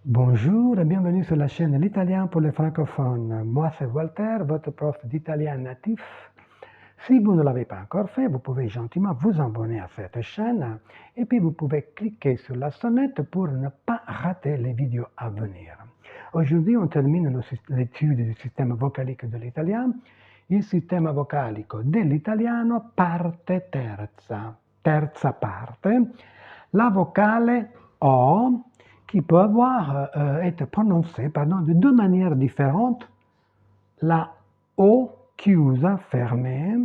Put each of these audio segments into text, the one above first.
Bonjour et bienvenue sur la chaîne L'Italien pour les francophones. Moi, c'est Walter, votre prof d'italien natif. Si vous ne l'avez pas encore fait, vous pouvez gentiment vous abonner à cette chaîne et puis vous pouvez cliquer sur la sonnette pour ne pas rater les vidéos à venir. Aujourd'hui, on termine l'étude du système vocalique de l'italien. Il sistema vocalico dell'italiano parte terza, terza parte. La vocale O qui peut être prononcée de deux manières différentes. La O chiusa, fermée,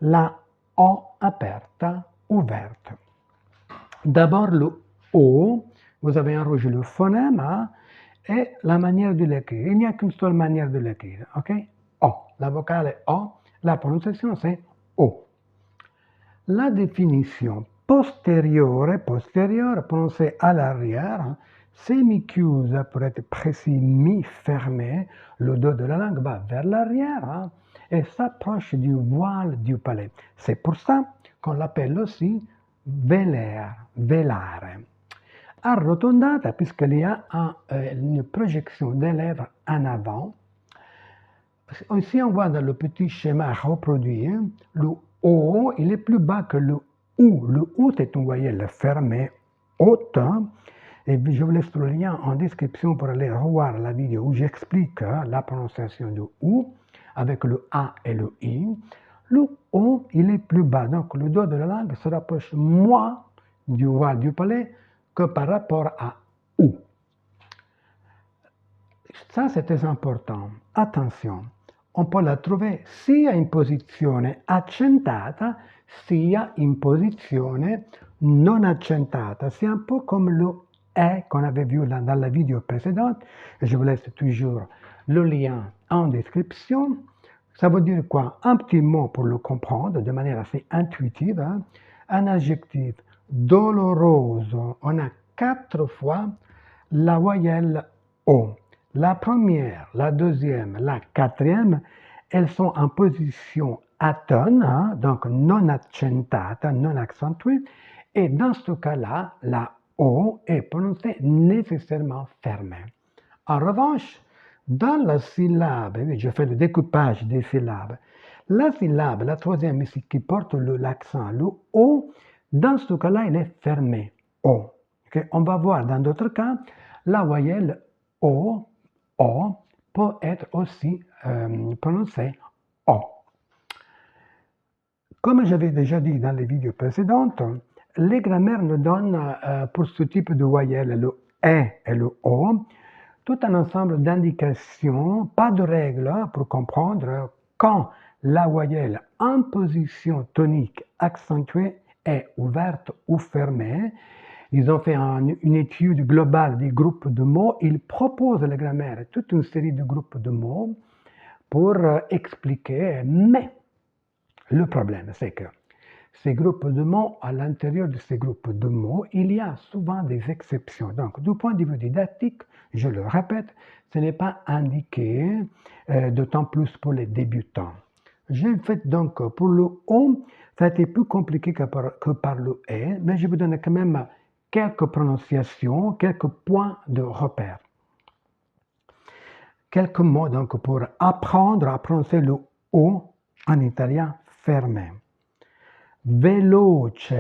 la O aperta, ouverte. D'abord le O, vous avez en rouge le phonème hein, et la manière de l'écrire. Il n'y a qu'une seule manière de l'écrire, ok? O, la vocale O, la prononciation c'est O. La définition postérieure, prononcée à l'arrière, semi-chiusa pour être précis, mi-fermé, le dos de la langue va vers l'arrière et s'approche du voile du palais. C'est pour ça qu'on l'appelle aussi velare. Arrotondata puisqu'il y a une projection des lèvres en avant. Si on voit dans le petit schéma reproduit, le O, il est plus bas que le OU. Le OU est une voyelle fermée, haute. Et je vous laisse le lien en description pour aller revoir la vidéo où j'explique la prononciation du OU avec le A et le I. Le O, il est plus bas. Donc, le dos de la langue se rapproche moins du voile du palais que par rapport à OU. Ça, c'est très important. Attention, on peut la trouver sia in posizione accentata, sia in posizione non accentata. C'est un peu comme le E qu'on avait vu dans la vidéo précédente. Je vous laisse toujours le lien en description. Ça veut dire quoi? Un petit mot pour le comprendre de manière assez intuitive. Hein? Un adjectif doloroso. On a 4 fois la voyelle O. La première, la deuxième, la quatrième, elles sont en position atone, hein, donc non accentata, non accentuée. Et dans ce cas-là, la O est prononcée nécessairement fermée. En revanche, dans la syllabe, oui, je fais le découpage des syllabes, la syllabe, la troisième ici, qui porte l'accent, le O, dans ce cas-là, elle est fermée. O. Okay? On va voir dans d'autres cas, la voyelle O peut être aussi prononcée O. Comme j'avais déjà dit dans les vidéos précédentes, les grammaires nous donnent pour ce type de voyelles, le E et le O, tout un ensemble d'indications, pas de règles pour comprendre quand la voyelle en position tonique accentuée est ouverte ou fermée. Ils ont fait une étude globale des groupes de mots. Ils proposent la grammaire toute une série de groupes de mots pour expliquer, mais le problème, c'est que ces groupes de mots, à l'intérieur de ces groupes de mots, il y a souvent des exceptions. Donc, du point de vue didactique, je le répète, ce n'est pas indiqué, d'autant plus pour les débutants. J'ai fait donc pour le O, ça a été plus compliqué que par le E, mais je vous donne quand même quelques prononciations, quelques points de repère. Quelques mots donc pour apprendre à prononcer le O en italien fermé. Veloce,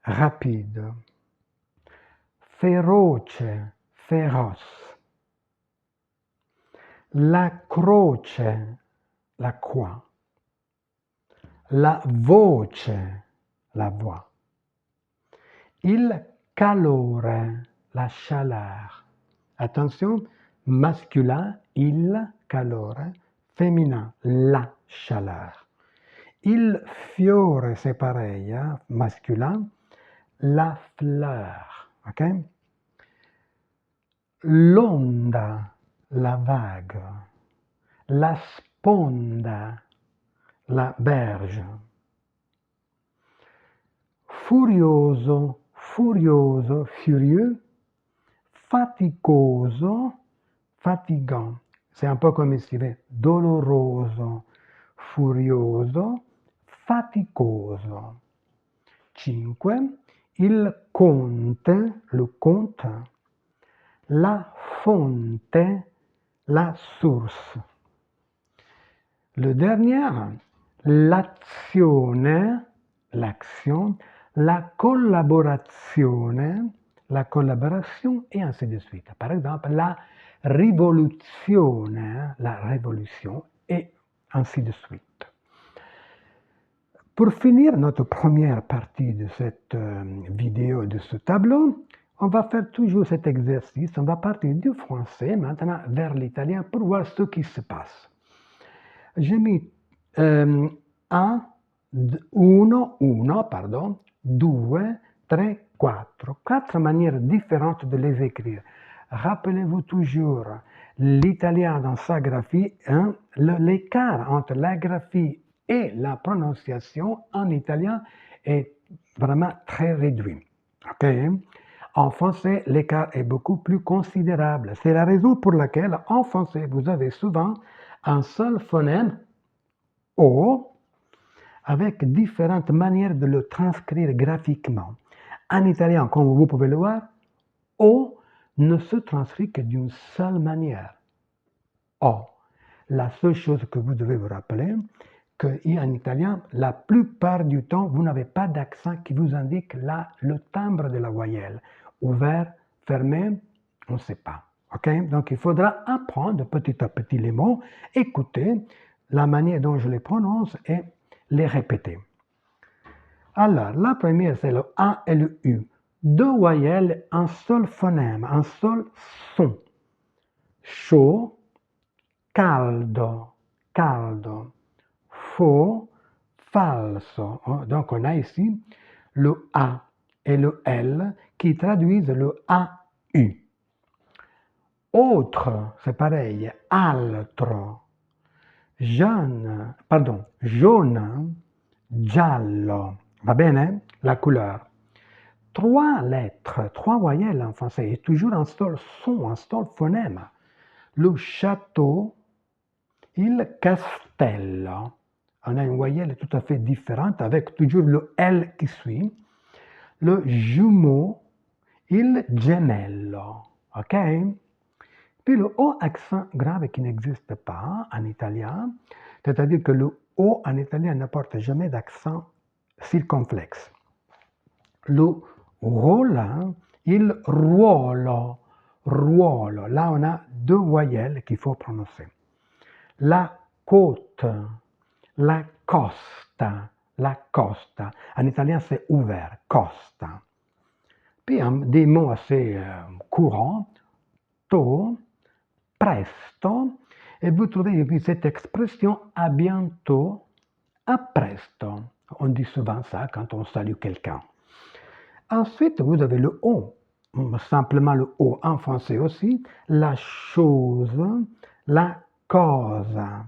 rapide. Feroce, féroce. La croce, la croix. La voce, la voix. Il calore, la chaleur. Attention, masculin, il calore, féminin, la chaleur. Il fiore, c'est pareil, hein, masculin, la fleur, ok? L'onda, la vague. La sponda, la berge. Furioso, furioso, furieux. Faticoso, fatigant. C'est un peu comme ici, doloroso, furioso, faticoso. 5. Il conte, le conte. la fonte, la source. Le dernier, l'azione, l'action, la collaborazione, la collaboration, et ainsi de suite. Par exemple, la rivoluzione, la révolution, et ainsi de suite. Pour finir notre première partie de cette vidéo, de ce tableau, on va faire toujours cet exercice. On va partir du français maintenant vers l'italien pour voir ce qui se passe. J'ai mis pardon, due, tre, quattro. Quatre manières différentes de les écrire. Rappelez-vous toujours l'italien dans sa graphie, hein, l'écart entre la graphie et la prononciation en italien est vraiment très réduit. Okay? En français, l'écart est beaucoup plus considérable. C'est la raison pour laquelle en français, vous avez souvent un seul phonème O avec différentes manières de le transcrire graphiquement. En italien, comme vous pouvez le voir, O ne se transcrit que d'une seule manière. O. La seule chose que vous devez vous rappeler, qu'en italien, la plupart du temps, vous n'avez pas d'accent qui vous indique le timbre de la voyelle. Ouvert, fermé, on ne sait pas. Okay? Donc, il faudra apprendre petit à petit les mots, écouter la manière dont je les prononce et les répéter. Alors, la première, c'est le A et le U. Deux voyelles, un seul phonème, un seul son. Chaud, caldo, caldo. Faux, falso. Donc, on a ici le A et le L qui traduisent le AU. Autre, c'est pareil, altro. Jaune, giallo. Va bene? La couleur. Trois lettres, trois voyelles en français, et toujours un seul son, un seul phonème. Le château, il castello. On a une voyelle tout à fait différente avec toujours le L qui suit. Le jumeau, il gemello. OK? Puis le O accent grave qui n'existe pas en italien, c'est-à-dire que le O en italien ne porte jamais d'accent circonflexe. Le ruolo, il ruolo, ruolo. Là, on a deux voyelles qu'il faut prononcer. La côte, la costa, la costa. En italien, c'est ouvert, costa. Puis des mots assez courants, tôt, presto, et vous trouvez cette expression à bientôt, à presto. On dit souvent ça quand on salue quelqu'un. Ensuite, vous avez le O, simplement le O en français aussi, la chose, la cosa,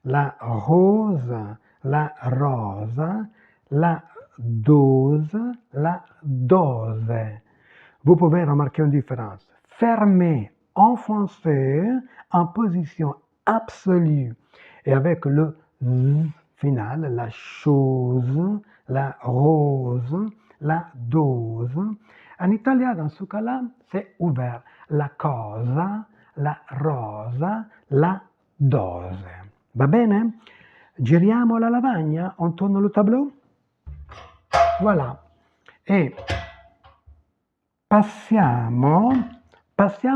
la rose, la rosa, la dose, la dose. Vous pouvez remarquer une différence. Fermé en français, en position absolue, et avec le Z final, la chose, la rose, la dose. En italien, dans ce cas-là, c'est ouvert. La cosa, la rosa, la dose. Va bene? Giriamo la lavagna, on tourne le tableau. Voilà. E passiamo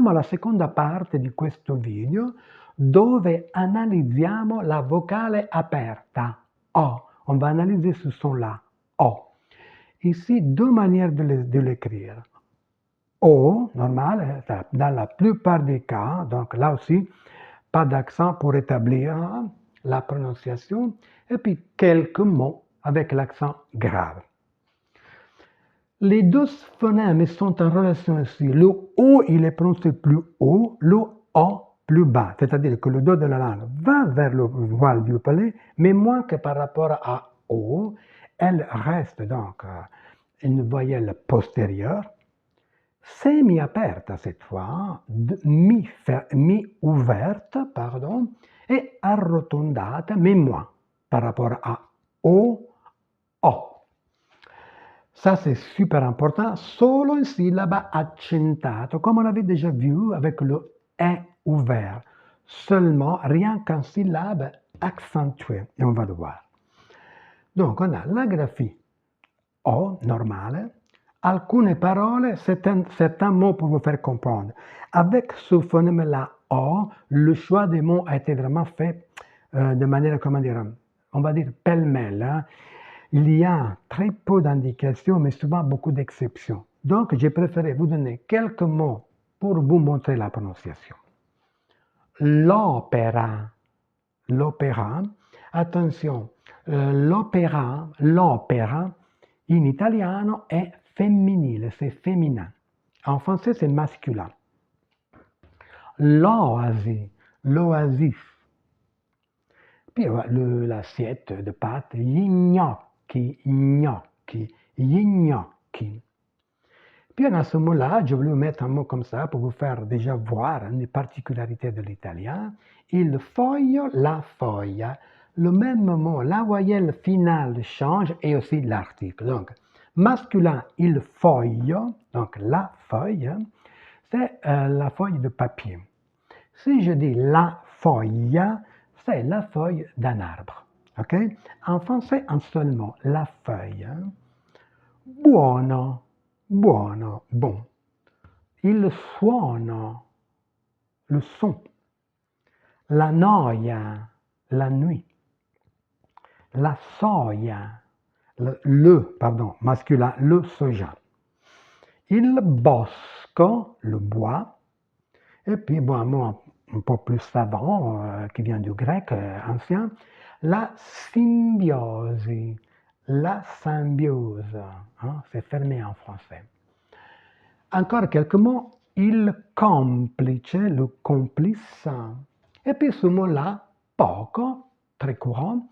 alla seconda parte di questo video dove analizziamo la vocale aperta, O. On va analyser ce son-là, O. Ici, deux manières de l'écrire. O, normal, dans la plupart des cas, donc là aussi, pas d'accent pour établir la prononciation, et puis quelques mots avec l'accent grave. Les deux phonèmes sont en relation ici. Le O, il est prononcé plus haut, le O plus bas. C'est-à-dire que le dos de la langue va vers le voile du palais, mais moins que par rapport à O. Elle reste donc une voyelle postérieure, semi-aperta cette fois, mi-ouverte, pardon, et arrotondata, mais moins par rapport à O, O. Ça, c'est super important. Solo une syllabe accentato, comme on avait déjà vu avec le est ouvert. Seulement, rien qu'un syllabe accentuée. Et on va le voir. Donc, on a la graphie O, normale. Alcune parole, c'est un mot pour vous faire comprendre. Avec ce phonème-là, O, le choix des mots a été vraiment fait de manière, comment dire, on va dire pêle-mêle. Hein. Il y a très peu d'indications, mais souvent beaucoup d'exceptions. Donc, j'ai préféré vous donner quelques mots pour vous montrer la prononciation. L'opéra, l'opéra, attention, l'opéra in italiano è femminile, c'est féminin. En français, c'est masculin. L'oasi, l'oasis. Puis l'assiette de pâtes, gli gnocchi, gli gnocchi. Puis à ce mot-là, je voulais mettre un mot comme ça pour vous faire déjà voir une particularité de l'italien. Il foglio, la foglia. Le même mot, la voyelle finale change et aussi l'article. Donc, masculin, il foglio, donc la feuille, c'est la feuille de papier. Si je dis la foglia, c'est la feuille d'un arbre. Ok? En français, un seul mot, la feuille. Buono, buono, bon. Il suono, le son. La noia, la nuit. La soia, masculin, le soja. Il bosco, le bois. Et puis, bon, un mot un peu plus savant qui vient du grec ancien, la symbiose. La symbiose, hein, c'est fermé en français. Encore quelques mots, il complice, le complice. Et puis ce mot-là, poco, très courant,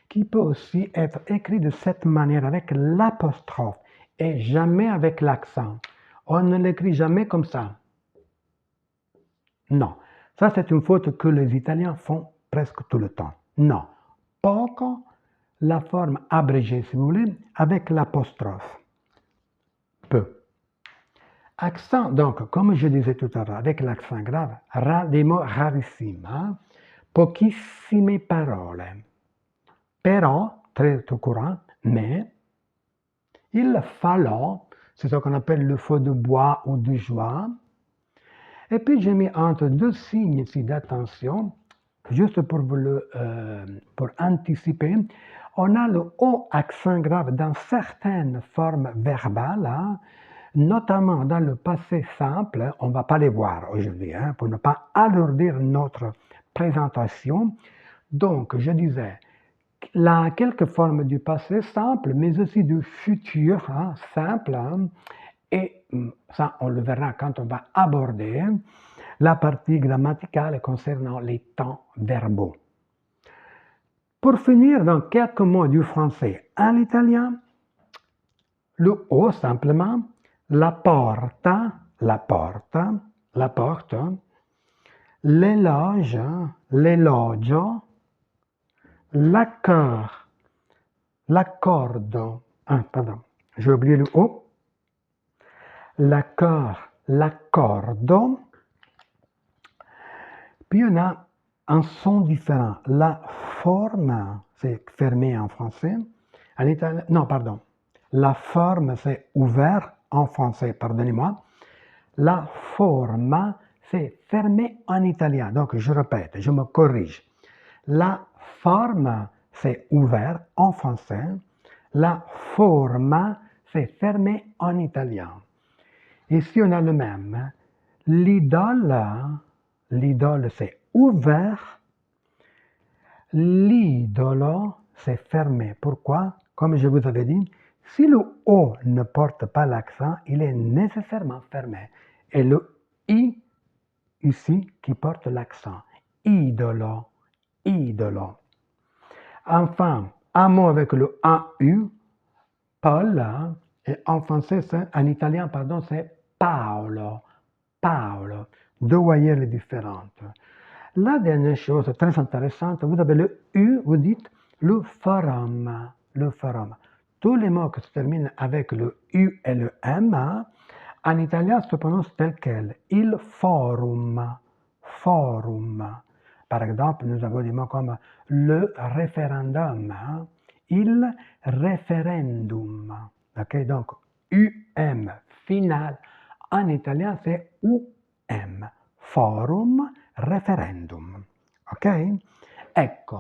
qui peut aussi être écrit de cette manière avec l'apostrophe et jamais avec l'accent. On ne l'écrit jamais comme ça. Non, ça c'est une faute que les Italiens font presque tout le temps. Non, poco, la forme abrégée si vous voulez, avec l'apostrophe. Peu. Accent, donc, comme je disais tout à l'heure, avec l'accent grave, des mots rarissimi, hein? Pochissime parole. Però, très courant, mais, il falò, c'est ce qu'on appelle le feu de bois ou de joie. Et puis j'ai mis entre deux signes ici d'attention, juste pour pour anticiper. On a le O accent grave dans certaines formes verbales, hein, notamment dans le passé simple. On ne va pas les voir aujourd'hui, hein, pour ne pas alourdir notre présentation. Donc, je disais, quelques formes du passé simple, mais aussi du futur hein, simple. Hein, et ça, on le verra quand on va aborder la partie grammaticale concernant les temps verbaux. Pour finir, donc, quelques mots du français à l'italien. Le O simplement, la porta, la porte, l'éloge, l'elogio, l'accord, l'accordo, pardon, j'ai oublié le O, l'accord, l'accordo, puis on a un son différent. La forme, c'est fermé en français. En italien, non, pardon. La forme, c'est ouvert en français, pardonnez-moi. La forma, c'est fermé en italien. Donc, je répète, je me corrige. La forme, c'est ouvert en français. La forma, c'est fermé en italien. Ici, on a le même. L'idole, c'est ouvert. L'idolo, c'est fermé. Pourquoi? Comme je vous avais dit, si le O ne porte pas l'accent, il est nécessairement fermé. Et le I, ici, qui porte l'accent. Idolo, idolo. Enfin, un mot avec le AU, Paul, et en français, en italien, pardon, c'est Paolo, Paolo. Deux voyelles différentes. La dernière chose très intéressante, vous avez le U, vous dites le forum, le forum. Tous les mots qui se terminent avec le U et le M, en italien se prononcent tel quel. Il forum, forum. Par exemple, nous avons des mots comme le référendum, il référendum. Ok, donc UM final. En italien, c'est UM. Forum, référendum. Ok? Ecco,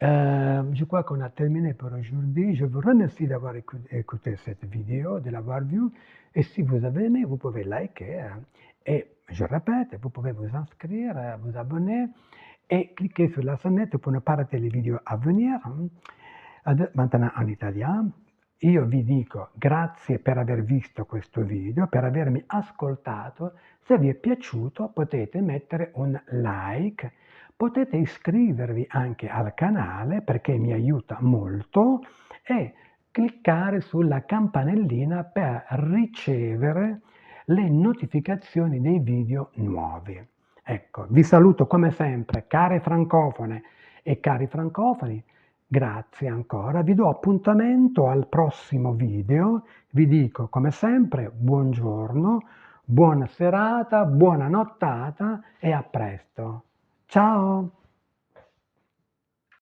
je crois qu'on a terminé pour aujourd'hui. Je vous remercie d'avoir écouté cette vidéo, de l'avoir vue. Et si vous avez aimé, vous pouvez liker. Et je répète, vous pouvez vous inscrire, vous abonner et cliquer sur la sonnette pour ne pas rater les vidéos a venire. Maintenant en italien. Io vi dico grazie per aver visto questo video, per avermi ascoltato. Se vi è piaciuto potete mettere un like, potete iscrivervi anche al canale perché mi aiuta molto e cliccare sulla campanellina per ricevere le notificazioni dei video nuovi. Ecco, vi saluto come sempre, care francofone e cari francofoni. Grazie ancora, vi do appuntamento al prossimo video, vi dico come sempre buongiorno, buona serata, buona nottata e a presto. Ciao!